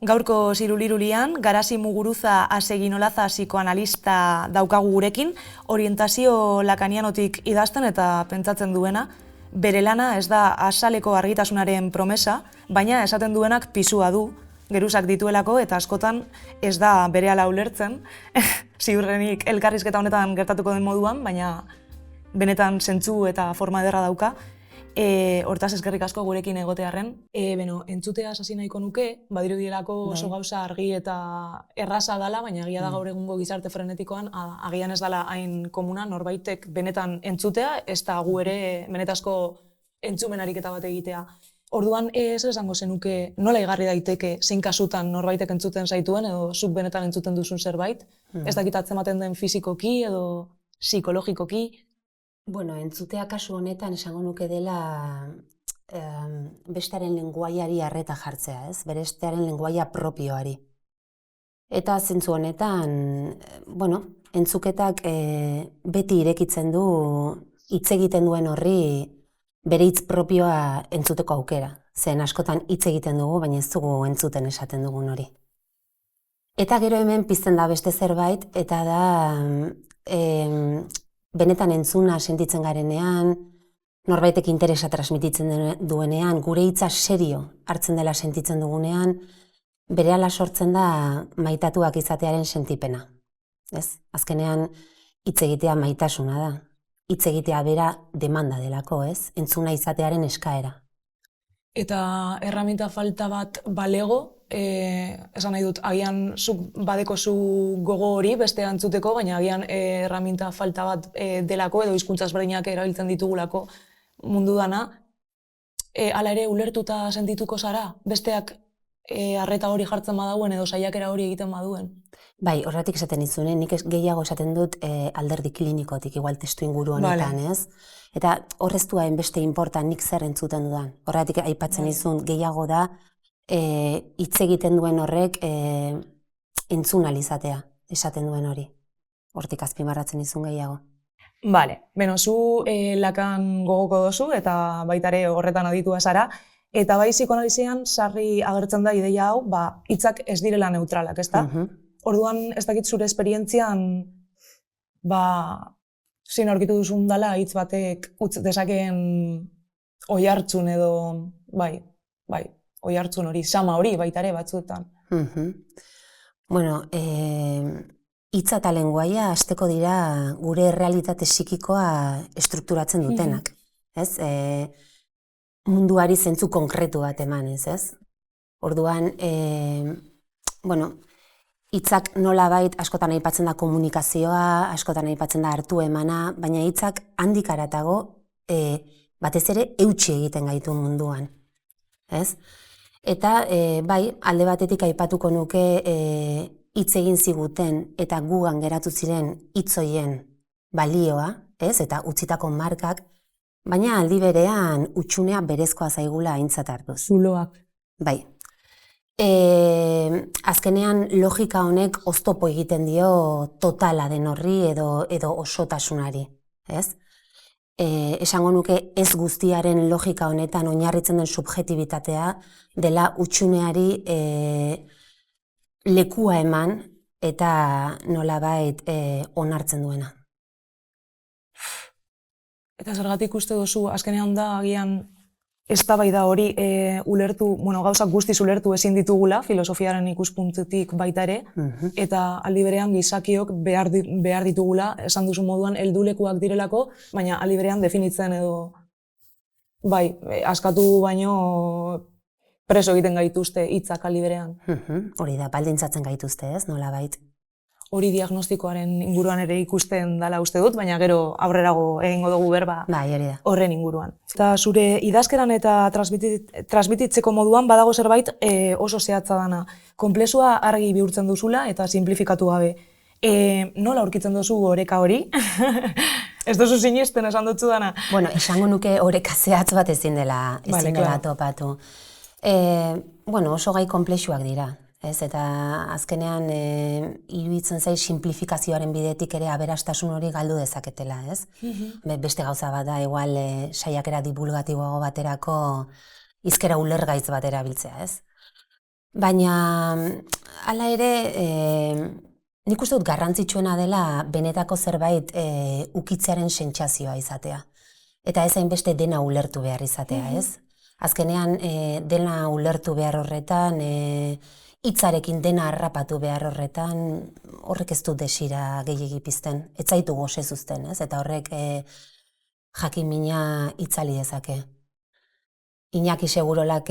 Gaurko Zirulirulian, Garasi Muguruza Asegin-Olaza psikoanalista daukagu gurekin, orientazio lakanianotik idazten eta pentsatzen duena. Bere lana ez da azaleko argitasunaren promesa, baina esaten duenak pisua du, geruzak dituelako eta askotan ez da berehala ulertzen. Ziurrenik elkarrizketa honetan gertatuko den moduan, baina benetan zentzu eta forma ederra dauka. Hortaz eskerrik asko gurekin egotearren. Entzutea hasi nahiko nuke, badirudielako oso gauza argi eta erraza dala, baina egia da gaur egungo gizarte frenetikoan agian ez dala hain komuna norbaitek benetan entzutea, ez da gu ere benetazko entzumen ariketa bat egitea. Orduan ez esango zenuke nola igarri daiteke zein kasutan norbaitek entzuten zaituen edo zuk benetan entzuten duzun zerbait, ez dakit atzematen den fisikoki edo psikologikoki. Bueno, entzutea kasu honetan esango nuke dela bestearen lenguaiari arreta jartzea, ez? Bestearen lenguaia propioari. Eta zentzu honetan, entzuketak beti irekitzen du hitz egiten duen horri bere hitz propioa entzuteko aukera. Zen askotan hitz egiten dugu, baina ez dugu entzuten esaten dugun hori. Eta gero hemen pizten da beste zerbait, eta da benetan entzuna sentitzen garenean, norbaitek interesa transmititzen duenean, gure hitza serio hartzen dela sentitzen dugunean, berehala sortzen da maitatuak izatearen sentipena. Ez? Azkenean hitz egitea maitasuna da. Hitz egitea bera demanda delako, ez? Entzuna izatearen eskaera. Eta erraminta falta bat balego, esan nahi dut, agian zuk badekozu gogo hori beste entzuteko, baina agian erraminta falta bat delako edo hizkuntza ezberdinak erabiltzen ditugulako mundu dana. Hala ere, ulertuta sentituko zara, besteak arreta hori jartzen badauen edo saiakera hori egiten baduen? Bai, horretik esaten dizune, nik gehiago esaten dut alderdi klinikotik, igual testu inguru honetan, ez? Eta horrez du hainbeste inportan nik zer entzuten dudan. Horretik aipatzen dizun gehiago da hitz egiten duen horrek entzun alizatea esaten duen hori. Hortik azpimarratzen dizun gehiago. Bale, zu lakan gogoko dozu eta baitare horretan aditua zara, eta bai psikoanalizian sarri agertzen da ideia hau, hitzak ez direla neutralak, ezta? Orduan, ez dakit zure esperientzian, zein aurkitu duzun dela hitz batek utz dezakeen oihartzun edo, oihartzun hori, sama hori baitare batzuetan. Hitza eta lenguaia hasteko dira gure errealitate psikikoa estrukturatzen dutenak. Munduari zentzu konkretu bat emanez, ez? Orduan, hitzak nolabait askotan aipatzen da komunikazioa, askotan aipatzen da hartu emana, baina hitzak handik haratago batez ere eutsi egiten gaitu munduan. Ez? Eta alde batetik aipatuko nuke hitz egin ziguten eta gugan geratu ziren hitz horien balioa, ez? Eta utzitako markak, baina aldi berean utxunea berezkoa zaigula aintzat hartuz. Zuloak. Bai. Azkenean logika honek oztopo egiten dio totala den horri edo osotasunari, ez? Esango nuke ez guztiaren logika honetan oinarritzen den subjetibitatea dela utxuneari lekua eman eta nolabait onartzen duena. Eta zergatik uste duzu, azkenean da agian eztabaida hori ulertu, gauzak guztiz ulertu ezin ditugula, filosofiaren ikuspuntutik baita ere, eta aldi berean gizakiok behar ditugula, esan duzu moduan, heldulekuak direlako, baina aldi berean definitzen edo, askatu baino preso egiten gaituzte hitzak aldi berean. Hori da, baldintzatzen gaituzte, ez, nolabait. Hori diagnostikoaren inguruan ere ikusten dela uste dut, baina gero aurrerago egingo dugu berba horren inguruan. Eta zure idazkeran eta transmititzeko moduan badago zerbait oso zehatza dana. Konplexua argi bihurtzen duzula eta simplifikatu gabe. Nola aurkitzen duzu oreka hori? Ez duzu sinesten esan dutzu dana? Esango nuke oreka zehatz bat ezin dela topatu. Oso gai konplexuak dira. Eta azkenean iruditzen zait simplifikazioaren bidetik ere aberastasun hori galdu dezaketela, ez? Beste gauza bat da, igual saiakera divulgatiboago baterako hizkera ulergaitz bat erabiltzea, ez? Baina, hala ere, nik uste dut garrantzitsuena dela benetako zerbait ukitzearen sentsazioa izatea. Eta ez hainbeste dena ulertu behar izatea, ez? Azkenean, dena ulertu behar horretan, hitzarekin dena harrapatu behar horretan, horrek ez du desira gehiegi pizten. Ez zaitu gose zuzten, ez? Eta horrek jakin-mina itzali dezake. Iñaki Segurolak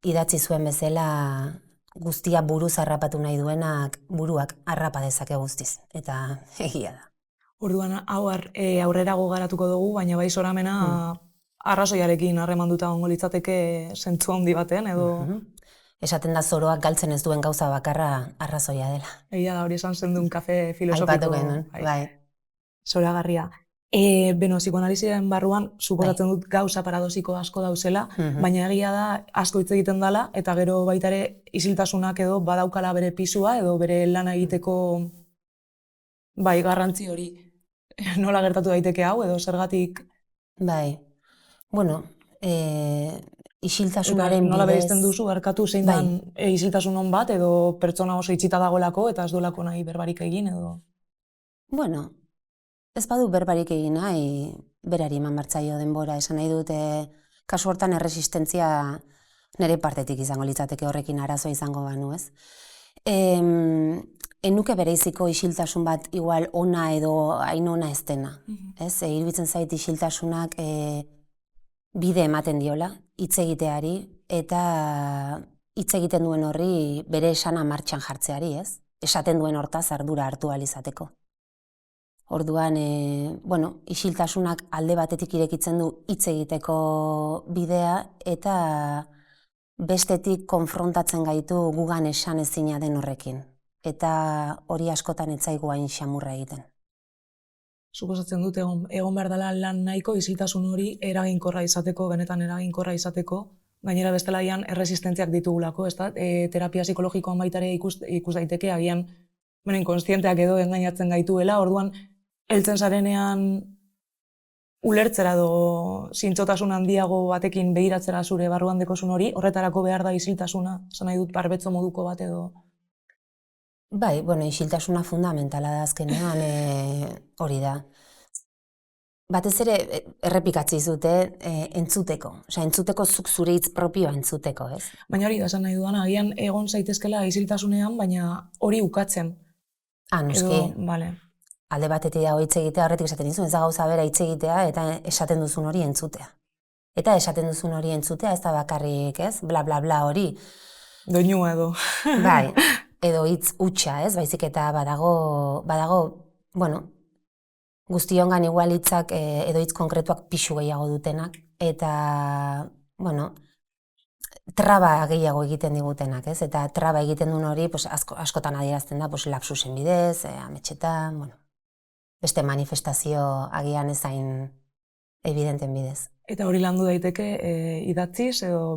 idatzi zuen bezala guztia buruz harrapatu nahi duenak buruak harrapa dezake guztiz. Eta egia da. Orduan, hau aurrerago garatuko dugu, baina bai zoramena arrazoiarekin harremanduta egongo litzateke zentzu handi baten, edo... Esaten da zoroak galtzen ez duen gauza bakarra arrazoia dela. Egia da, hori esan zendun kafe filosofiko. Aipatu genuen, bai. Zoragarria. Psikoanaliziaren barruan, suposatzen dut gauza paradosiko asko dauzela, baina egia da asko hitz egiten dela, eta gero baita ere isiltasunak edo badaukala bere pisua, edo bere lana egiteko bai garrantzi hori. Nola gertatu daiteke hau, edo zergatik... Bai, bueno, isiltasunaren bidez... Nola bereizten duzu, barkatu zein dan isiltasun hon bat, edo pertsona oso itxita dagoelako, eta ez duelako nahi berbarik egin, edo... Bueno, ez badu berbarik egin nahi, berari eman martzaio denbora, esan nahi dute, kasu hortan erresistentzia nire partetik izango litzateke horrekin arazoa izango banu, ez? Enuke bereiziko isiltasun bat igual ona edo hain ona ez dena, ez? Iruditzen zait isiltasunak bide ematen diola, hitz egiteari, eta hitz egiten duen horri bere esana martxan jartzeari, ez? Esaten duen hortaz ardura hartu ahal izateko. Orduan, bueno, isiltasunak alde batetik irekitzen du hitz egiteko bidea, eta bestetik konfrontatzen gaitu gugan esan ezina den horrekin. Eta hori askotan ez zaigu hain xamurra egiten. Suposatzen dut egon behar dela lan nahiko isiltasun hori eraginkorra izateko, benetan eraginkorra izateko, gainera bestelaian erresistentziak ditugulako, ez da? Terapia psikologikoan baita ere ikus daiteke, agian inkontzienteak edo engainatzen gaituela, orduan heltzen zarenean ulertzera edo zintzotasun handiago batekin begiratzera zure barruan dekozun hori, horretarako behar da isiltasuna, esan nahi dut barbetzo moduko bat edo... Bai, bueno, isiltasuna fundamentala da azkenean hori da. Batez ere, errepikatzi zute entzuteko. Osea, entzuteko zuk zure hitz propioa entzuteko, ez? Baina hori da esan nahi dudan, agian egon zaitezkela isiltasunean, baina hori ukatzen. Noski. Vale. Alde batetik dago hitz egitea, horretik esaten dizun, ez da gauza bera hitz egitea eta esaten duzun hori entzutea. Eta esaten duzun hori entzutea ez da bakarrik, ez? Bla, bla, bla hori. Doinua edo. Bai, edo hitz hutsa, ez? Baizik eta badago, bueno, guztiongan igual hitzak edo hitz konkretuak pixu gehiago dutenak, eta, bueno, traba gehiago egiten digutenak, ez? Eta traba egiten duen hori, pues, askotan adierazten da, pues, lapsusen bidez, ametsetan, bueno, beste manifestazio agian ezain evidenten bidez. Eta hori landu daiteke idatziz, edo,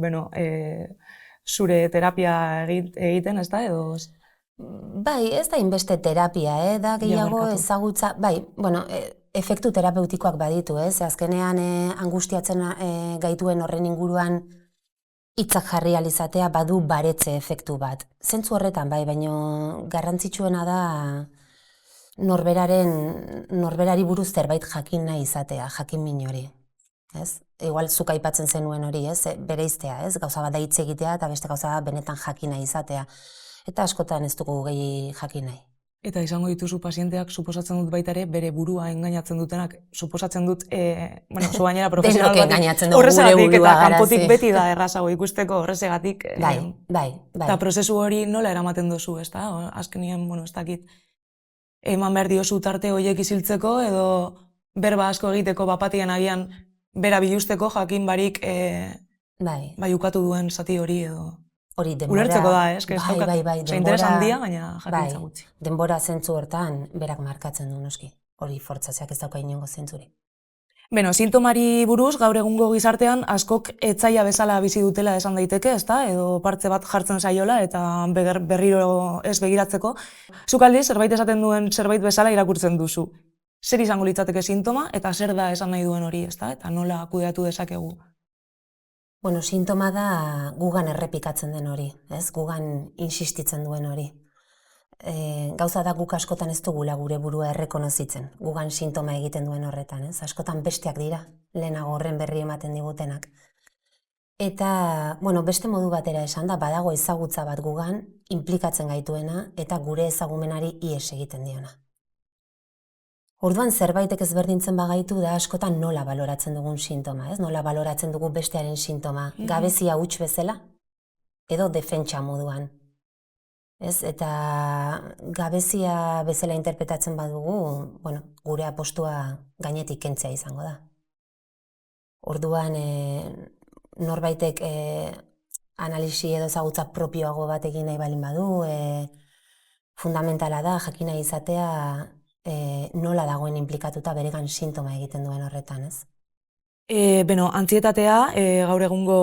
zure terapia egiten, ez da, edo... Bai, ez da inbeste terapia, da gehiago ezagutza, bai, bueno, efektu terapeutikoak baditu, ez? Azkenean angustiatzen gaituen horren inguruan hitzak jarri ahal izatea badu baretze efektu bat. Zentzu horretan, bai, baina garrantzitsuena da norberari buruz zerbait jakin nahi izatea, jakin min hori, ez? Igual zuk aipatzen zenuen hori, ez? Bereiztea, ez? Gauza bat da hitz egitea eta beste gauza bat benetan jakin nahi izatea. Eta askotan ez dugu gehi jakin nahi. Eta izango dituzu pazienteak, suposatzen dut baita ere, bere burua engainatzen dutenak, suposatzen dut, zu gainera profesional batik, engainatzen dugu gure burua eta kanpotik beti da errazago ikusteko horrezegatik. Bai. Eta prozesu hori nola eramaten duzu, ez da? Azkenien, ez dakit, eman behar diozu tarte horiek isiltzeko, edo berba asko egiteko bapatien agian bera bilusteko jakin barik bai ukatu duen zati hori edo... Hori denbora... Ulertzeko da, ez? Bai, interes handia, baina jakintza gutxi. Denbora zentzu hortan berak markatzen du noski. Hori fortzatzeak ez dauka inongo zentzuri. Sintomari buruz, gaur egungo gizartean askok etzaia bezala bizi dutela esan daiteke, ezta? Edo partze bat jartzen saiola eta berriro ez begiratzeko. Zuk aldiz, zerbait esaten duen zerbait bezala irakurtzen duzu. Zer izango litzateke sintoma eta zer da esan nahi duen hori, ezta? Eta nola kudeatu dezakegu. Bueno, sintoma da gugan errepikatzen den hori, ez? Gugan insistitzen duen hori. Gauza da guk askotan ez dugula gure burua errekonozitzen, gugan sintoma egiten duen horretan, ez? Askotan besteak dira, lehenago horren berri ematen digutenak. Eta, bueno, beste modu batera esan da, badago ezagutza bat gugan, inplikatzen gaituena, eta gure ezagumenari ihes egiten diona. Orduan zerbaitek ezberdintzen bagaitu da askotan nola baloratzen dugun sintoma, ez? Nola baloratzen dugu bestearen sintoma, gabezia huts bezala, edo defentsa moduan. Ez? Eta gabezia bezala interpretatzen badugu, bueno, gure apostua gainetik kentzea izango da. Orduan, norbaitek analisi edo ezagutza propioago bat egin nahi balin badu, fundamentala da jakina izatea nola dagoen inplikatuta beregan sintoma egiten duen horretan, ez? Antzietatea, gaur egungo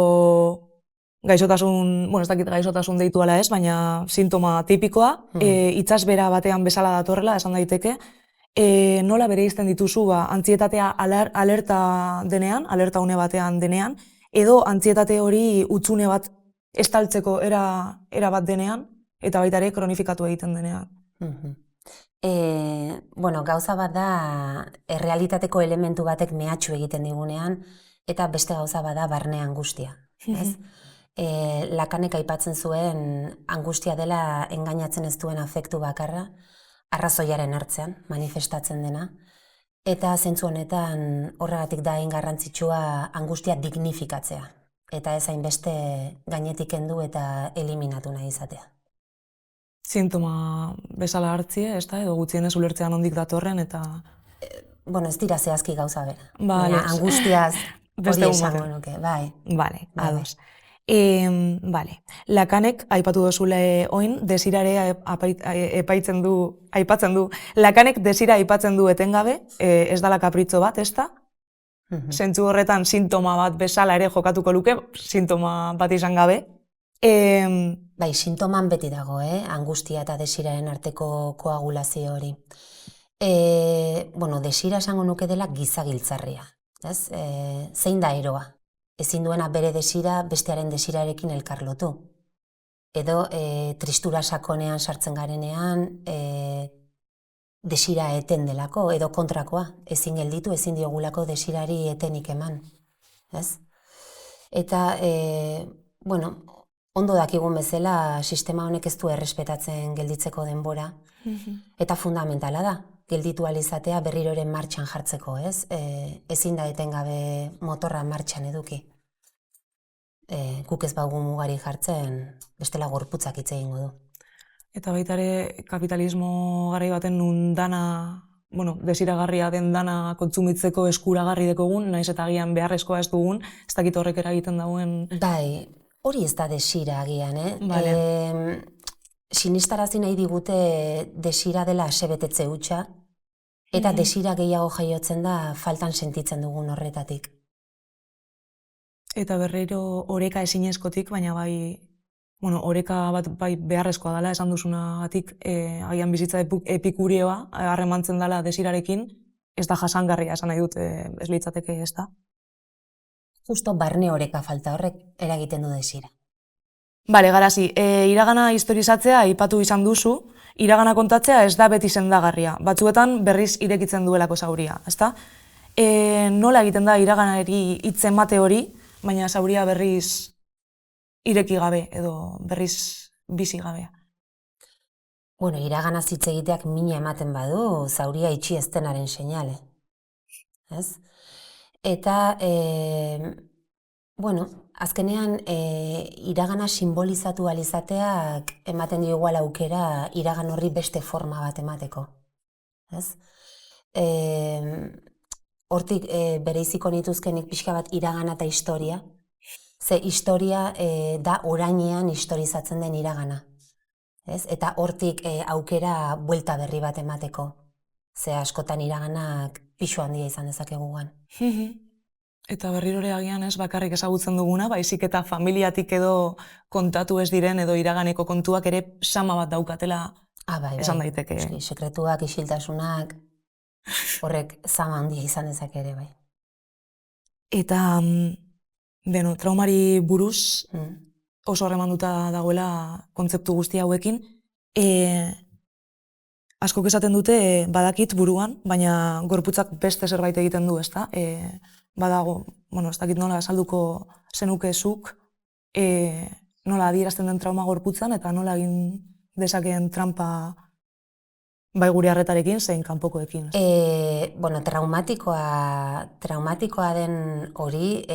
gaixotasun, ez dakit gaixotasun deitu ala ez, baina sintoma tipikoa, itsasbera batean bezala datorrela, esan daiteke. Nola bereizten dituzu antzietatea alerta denean, alerta une batean denean, edo antzietate hori hutsune bat estaltzeko era bat denean, eta baita ere kronifikatu egiten denean. Bueno, gauza bat da errealitateko elementu batek mehatxu egiten digunean, eta beste gauza bat da barne angustia. Ez? Lakanek aipatzen zuen angustia dela engainatzen ez duen afektu bakarra, arrazoiaren ertzean manifestatzen dena, eta zentzu honetan horregatik da hain garrantzitsua angustia dignifikatzea, eta ez hainbeste gainetik kendu eta eliminatu nahi izatea. Sintoma bezala hartzie, ez da, edo gutxienez ulertzean ondik datorren, eta... Bueno, ez dira zehazki gauza bera. Baina, angustiaz hori esango nuke, bai. Bale, ados. Lakanek, aipatu dozule oin, desirare aipatzen du, Lakanek desira aipatzen du etengabe, ez dala kapritzo bat, ez da? Zentzu horretan sintoma bat bezala ere jokatuko luke, sintoma bat izan gabe. Bai, sintoman beti dago, angustia eta desiraren arteko koagulazio hori. Bueno, desira esango nuke dela gizagiltzarria, ez? Zein da eroa? Ezin duena bere desira bestearen desirarekin elkarlotu. Edo tristura sakonean sartzen garenean desira eten delako, edo kontrakoa. Ezin gelditu, ezin diogulako desirari etenik eman, ez? Eta, bueno, ondo dakigun bezala, sistema honek ez du errespetatzen gelditzeko denbora, eta fundamentala da, gelditu alizatea berriroren martxan jartzeko, ez? Ezin da etengabe motorra martxan eduki. Guk ez bagu mugari jartzen, bestela gorputzak hitz egingo du. Eta baita ere, kapitalismo garai baten nun dana, desiragarria den dana kontsumitzeko eskuragarri dekogun, naiz eta agian beharrezkoa ez dugun, ez dakit horrek eragiten dauen... Bai, hori ez da desira agian, Vale. Sinistarazi nahi digute desira dela asebetetze hutsa, eta desira gehiago jaiotzen da faltan sentitzen dugun horretatik. Eta berriro oreka ezinezkotik, baina bai, oreka bat bai beharrezkoa dela esan duzunagatik, agian bizitza epikurioa harremantzen dela desirarekin, ez da jasangarria esan nahi dut, ez litzateke ez da. Justo barne oreka falta horrek eragiten du desira. Bale, Garasi, iragana historizatzea aipatu izan duzu, iragana kontatzea ez da beti sendagarria. Batzuetan berriz irekitzen duelako zauria, ezta? Nola egiten da iraganari hitz emate hori, baina zauria berriz ireki gabe edo berriz bizi gabea? Bueno, iraganaz hitz egiteak mina ematen badu, zauria itxi ez denaren seinale. Ez? Eta, bueno, azkenean iragana sinbolizatu alizateak ematen dio igual aukera iragan horri beste forma bat emateko. Ez? Hortik bereiziko nituzkenik pixka bat iragana eta historia. Ze historia da orainean historizatzen den iragana. Ez? Eta hortik aukera buelta berri bat emateko. Ze askotan iraganak pixu handia izan dezakeguan. Eta berrirore agian ez bakarrik ezagutzen duguna, baizik eta familiatik edo kontatu ez diren edo iraganeko kontuak ere sama bat daukatela esan daiteke. Sekretuak, isiltasunak, horrek sama handia izan dezake ere bai. Eta Beno, traumari buruz Mm. oso harremanduta dagoela kontzeptu guzti hauekin. Askok esaten dute badakit buruan, baina gorputzak beste zerbait egiten du, ezta? Badago, bueno, ez dakit nola azalduko zenuke zuk, nola adierazten den trauma gorputzan eta nola egin dezakeen trampa bai gure harretarekin zein kanpokoekin. Bueno, traumatikoa den hori,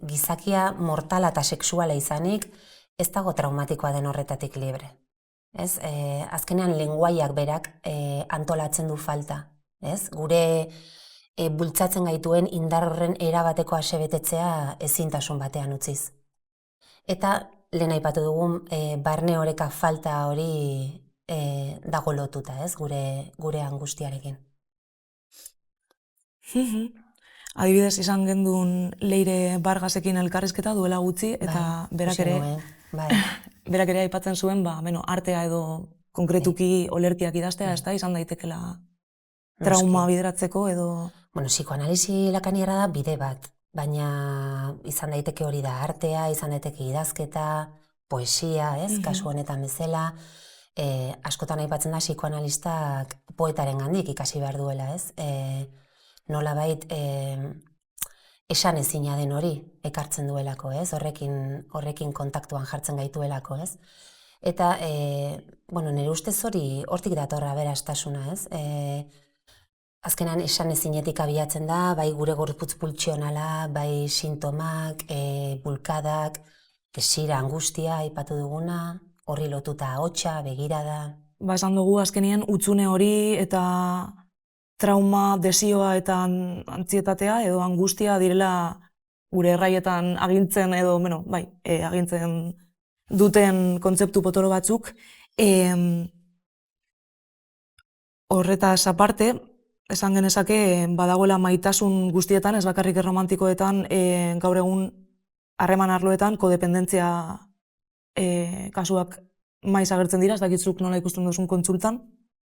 gizakia mortala eta sexuala izanik, ez dago traumatikoa den horretatik libre. Ez? Azkenean lenguaiak berak antolatzen du falta. Ez? Gure bultzatzen gaituen indar horren erabateko asebetetzea ezintasun batean utziz. Eta lehen aipatu dugun barne oreka falta hori dago lotuta, ez? Gure angustiarekin. Adibidez, izan genduen Leire Bargasekin elkarrizketa duela gutxi, eta berak ere aipatzen zuen, artea edo konkretuki olerkiak idaztea, ez da, izan daitekela trauma bideratzeko edo... Bueno, psikoanalisi lakaniarra da bide bat, baina izan daiteke hori da artea, izan daiteke idazketa, poesia, ez, kasu honetan bezala, askotan aipatzen da psikoanalistak poetaren gandik ikasi behar duela, ez, nolabait esan ezina den hori ekartzen duelako, ez, horrekin kontaktuan jartzen gaituelako, ez, eta, nire ustez hori hortik datorra aberastasuna, ez, azkenan esan ezinetik abiatzen da, bai gure gorputz pultsionala, bai sintomak, bulkadak, kesira, angustia, aipatu duguna, horri lotuta ahotsa, begirada. Esan dugu azkenien utzune hori eta trauma, desioa eta antzietatea edo angustia direla gure erraietan agintzen edo, agintzen duten kontzeptu potolo batzuk. Horretaz aparte, esan genezake badagoela maitasun guztietan, ez bakarrik erromantikoetan, gaur egun harreman arloetan kodependentzia kasuak maiz agertzen dira, ez dakitzuk nola ikusten duzun kontsultan.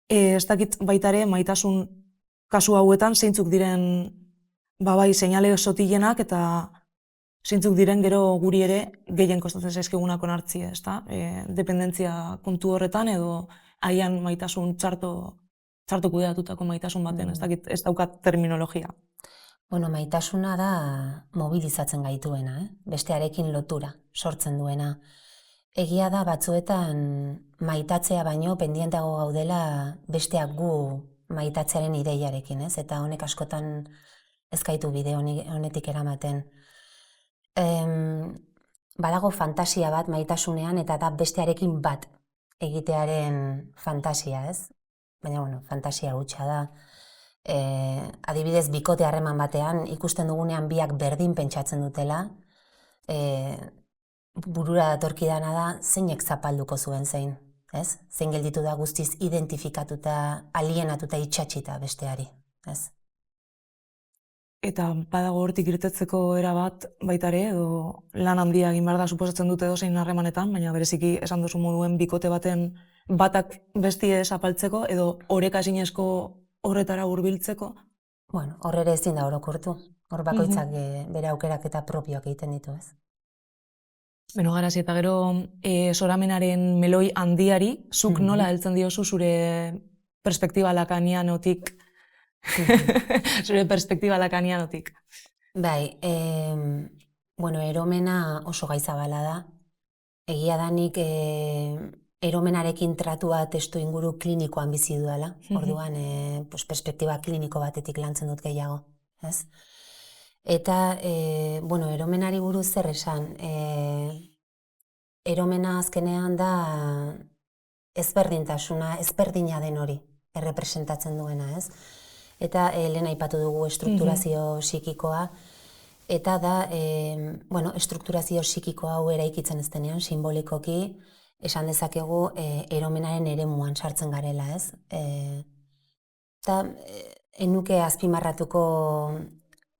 Ez dakit baita ere maitasun kasu hauetan zeintzuk diren bai seinale sotilenak eta zeintzuk diren gero guri ere gehien kostatzen zaizkigunak onartzea, ezta? Dependentzia kontu horretan edo haian maitasun txarto kudeatutako maitasun baten, ez dakit, ez daukat terminologia. Bueno, maitasuna da mobilizatzen gaituena, bestearekin lotura sortzen duena. Egia da batzuetan maitatzea baino pendientago gaudela besteak gu maitatzearen ideiarekin, ez? Eta honek askotan ez gaitu bide honetik eramaten. Badago fantasia bat maitasunean eta da bestearekin bat egitearen fantasia, ez? Baina, fantasia hutsa da. Adibidez, bikote harreman batean ikusten dugunean biak berdin pentsatzen dutela, burura datorkidana da zeinek zapalduko zuen zein, ez? Zein gelditu da guztiz identifikatuta, alienatuta, itxatxita besteari, ez? Eta badago hortik irtetzeko era bat baita ere, edo lan handia egin behar da suposatzen dute edozein harremanetan, baina bereziki esan duzu moduen bikote baten batak bestie zapaltzeko edo oreka ezinezko horretara hurbiltzeko? Bueno, horrere ezin da orokortu. Hor bakoitzak bere aukerak eta propioak egiten ditu, ez? Beno, Garasi, eta gero zoramenaren meloi handiari, zuk nola heltzen diozu zure perspektiba lakanianotik? Zure perspektiba lakanianotik. Bai, eromena oso gaizabala da. Egia da nik eromenarekin tratua testu inguru klinikoan bizi dudala. Orduan, perspektiba kliniko batetik lantzen dut gehiago, ez? Eta, eromenari buruz zer esan. Eromena azkenean da ezberdintasuna, ezberdina den hori errepresentatzen duena, ez? Eta lehen aipatu dugu estrukturazio psikikoa, eta da, estrukturazio psikiko hau eraikitzen ez denean, simbolikoki, esan dezakegu eromenaren eremuan sartzen garela, ez? Eta enuke azpimarratuko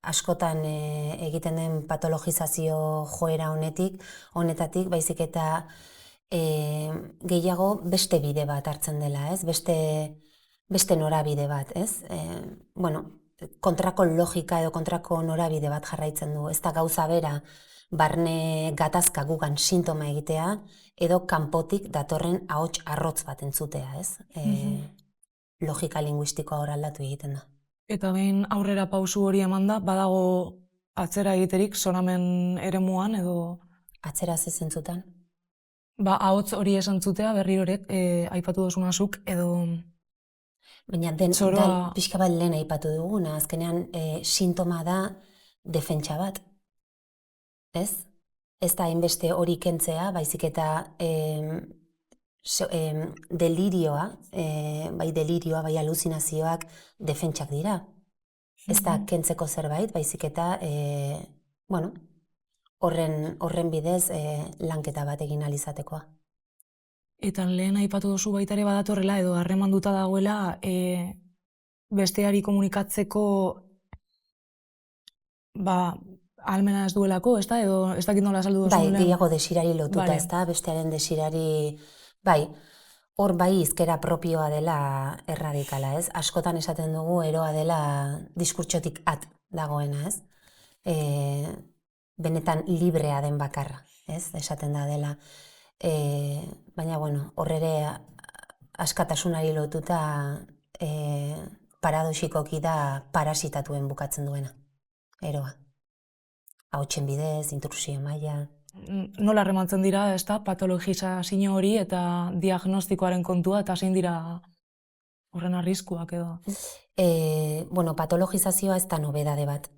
askotan egiten den patologizazio joera honetatik, baizik eta gehiago beste bide bat hartzen dela, ez? Beste norabide bat, ez? kontrako logika edo kontrako norabide bat jarraitzen du. Ez da gauza bera, barne gatazka gugan sintoma egitea, edo kanpotik datorren ahots arrotz bat entzutea, ez? Logika linguistikoa hor aldatu egiten da. Eta behin aurrera pausu hori emanda, badago atzera egiterik zonamen eremuan edo... Atzera ze zentzutan? Ahots hori esan zutea berrirorek aipatu dozunazuk edo... Baina pixka bat lehen aipatu duguna, azkenean sintoma da defentsa bat. Ez? Ez da hainbeste hori kentzea, baizik eta delirioa, bai aluzinazioak defentsak dira. Ez da kentzeko zerbait, baizik eta horren bidez lanketa bat egin alizatekoa. Eta lehen aipatu duzu baita ere badatorrela edo harremanduta dagoela besteari komunikatzeko ahalmena ez duelako, ez da? Edo ez dakit nola saldu duzu? Bai, gehiago desirari lotuta, ez da? Bestearen desirari, bai, hor bai izkera propioa dela erradikala, ez? Askotan esaten dugu eroa dela diskurtsotik at dagoena, ez? Benetan librea den bakarra, ez? Esaten da dela. Baina, hor ere askatasunari lotuta paradoxikoki da parasitatuen bukatzen duena, eroa. Ahotsen bidez, intrusio maila. Nola harremantzen dira, ez da, patologizazio hori eta diagnostikoaren kontua eta zein dira horren arriskuak edo? Patologizazioa ez da nobedade bat.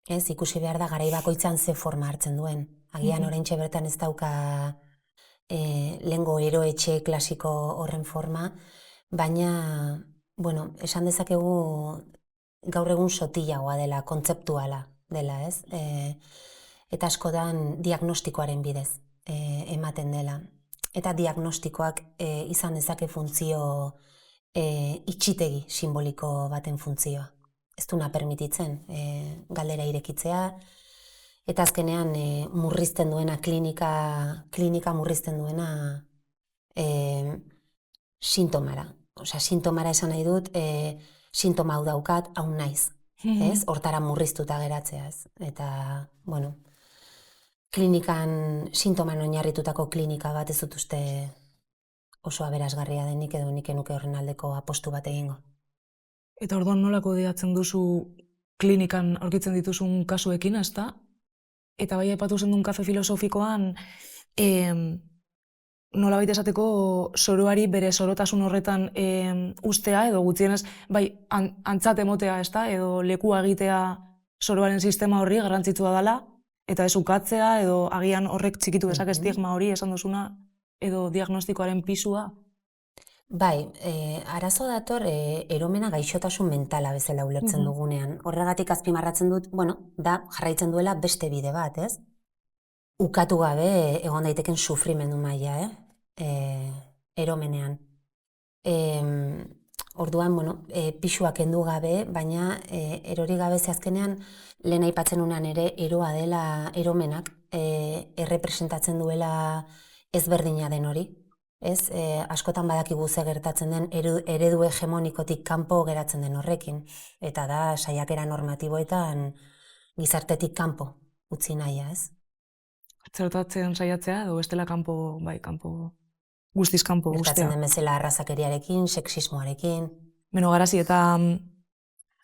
Ez, ikusi behar da garai bakoitzan ze forma hartzen duen. Agian oraintxe bertan ez dauka lehengo eroetxe klasiko horren forma, baina, esan dezakegu gaur egun sotilagoa dela, kontzeptuala dela, ez? Eta askotan diagnostikoaren bidez ematen dela. Eta diagnostikoak izan dezake funtzio itxitegi simboliko baten funtzioa. Ez duna permititzen galdera irekitzea, eta azkenean murrizten duena, klinika murrizten duena sintomara. Osea, sintomara esan nahi dut, sintoma hau daukat, hau naiz. Ez? Hortara murriztuta geratzea, ez? Eta, klinikan, sintoman oinarritutako klinika bat ez dut uste oso aberasgarria denik edo nik enuke horren aldeko apostu bat egingo. Eta orduan nolako kudeatzen duzu klinikan aurkitzen dituzun kasuekin, ez da? Eta bai aipatu zendun kafe filosofikoan, nolabait esateko soroari bere sorotasun horretan ustea edo gutxienez bai antzat emotea, ez da? Edo lekua egitea soroaren sistema horri garrantzitsua dela, eta ez ukatzea edo agian horrek txikitu dezake estigma hori esan duzuna edo diagnostikoaren pisua. Bai, arazo dator eromena gaixotasun mentala bezala ulertzen dugunean. Horregatik azpimarratzen dut, da jarraitzen duela beste bide bat, ez? Ukatu gabe egon daiteken sufrimendu maila, eromenean. Orduan, pisuak kendu gabe, baina erori gabe azkenean lehen aipatzen unan ere eroa dela eromenak errepresentatzen duela ezberdina den hori. Ez, askotan badakigu ze gertatzen den eredu hegemonikotik kanpo geratzen den horrekin. Eta da, saiakera normatiboetan gizartetik kanpo utzi nahia, ez? Zertatzen saiatzea edo bestela kanpo, guztiz kanpo guztia. Gertatzen den bezala arrazakeriarekin, sexismoarekin. Beno, Garasi, eta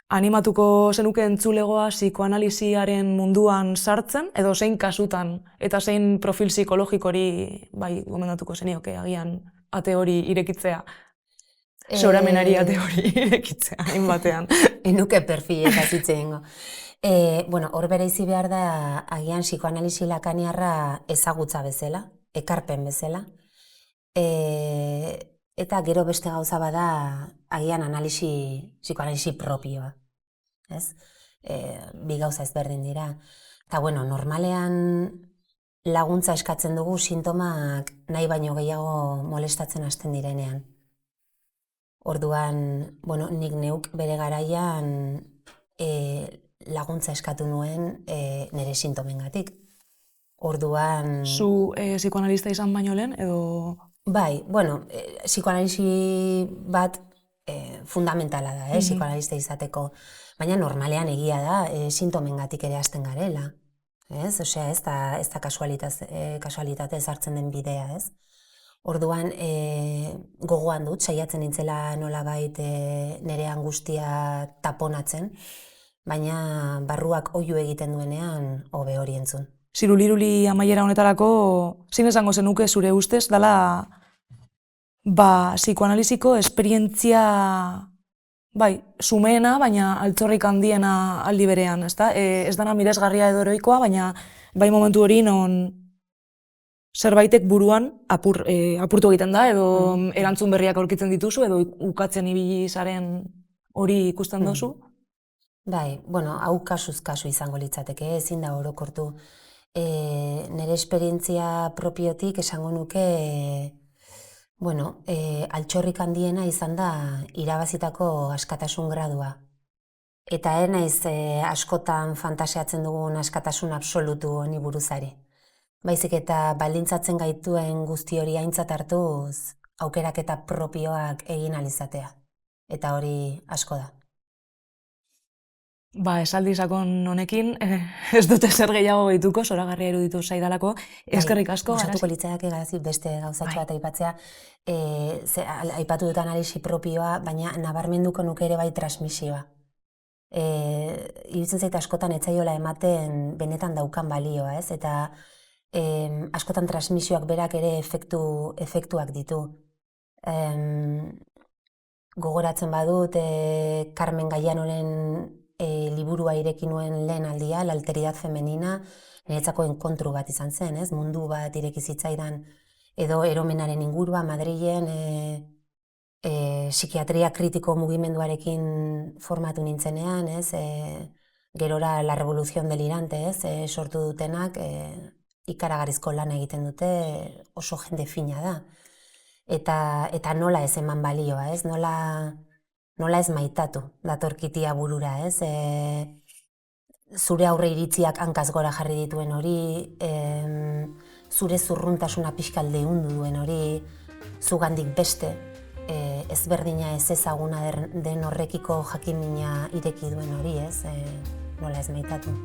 animatuko zenuke entzulegoa psikoanalisiaren munduan sartzen, edo zein kasutan, eta zein profil psikologikori gomendatuko zenioke agian ate hori irekitzea, soramenari ate hori irekitzea, hainbatean. Enuke perfileta zitzeingo. Hor bereizi behar da agian psikoanalisi lakaniarra ezagutza bezala, ekarpen bezala, eta gero beste gauza bada agian psikoanalisi propioa. Ez? Bi gauza ezberdin dira. Eta normalean laguntza eskatzen dugu sintomak nahi baino gehiago molestatzen hasten direnean. Orduan, nik neuk bere garaian laguntza eskatu nuen nire sintomengatik. Orduan... Zu psikoanalista izan baino lehen, edo... Bai, psikoanalisi bat fundamentala da, psikoanalista izateko. Baina normalean egia da, sintomengatik ere hasten garela. Ez? Osea, ez da kasualitatez hartzen den bidea, ez? Orduan, gogoan dut, saiatzen nintzela nolabait nire angustia taponatzen, baina barruak oihu egiten duenean hobe hori entzun. Ziruliruli amaiera honetarako, zin esango zenuke zure ustez, dela psikoanaliziko esperientzia sumeena, baina altxorrik handiena aldi berean, ezta? Ez dana miresgarria edo heroikoa, baina bai momentu hori non zerbaitek buruan apurtu egiten da, edo erantzun berriak aurkitzen dituzu, edo ukatzen ibili zaren hori ikusten duzu? Bai, hau kasuz kasu izango litzateke, ezin da orokortu. Nire esperientzia propiotik esango nuke, altxorrik handiena izan da irabazitako askatasun gradua. Eta naiz askotan fantasiatzen dugun askatasun absolutu honi buruzari. Baizik eta baldintzatzen gaituen guzti hori aintzat hartuz, aukeraketa propioak egin alizatea. Eta hori asko da. Esaldi sakon honekin, ez dute zer gehiago gehituko, zoragarria iruditu zaidalako. Eskerrik asko. Gustatuko litzaiake beste gauzatxo bat aipatzea. Aipatu dut analisi propioa, baina nabarmenduko nuke ere bai transmisioa. Iruditzen zait askotan etzaiola ematen benetan daukan balioa, ez? Eta askotan transmisioak berak ere efektuak ditu. Gogoratzen badut, Carmen Gallanoren liburua ireki nuen lehen aldia, La alteridad femenina, niretzako enkontru bat izan zen, ez? Mundu bat ireki zitzaidan, edo eromenaren ingurua, Madrilen, psikiatria kritiko mugimenduarekin formatu nintzenean, ez? Gerora La revolución delirante, ez? Sortu dutenak, ikaragarrizko lan egiten dute, oso jende fina da. Eta nola ez eman balioa, ez? Nola ez maitatu datorkitia burura, ez? Zure aurre iritziak hankaz gora jarri dituen hori, zure zurruntasuna pixkal deundu duen hori, zugandik beste, ezberdina ez ezaguna den horrekiko jakimina ireki duen hori, ez? Nola ez maitatu.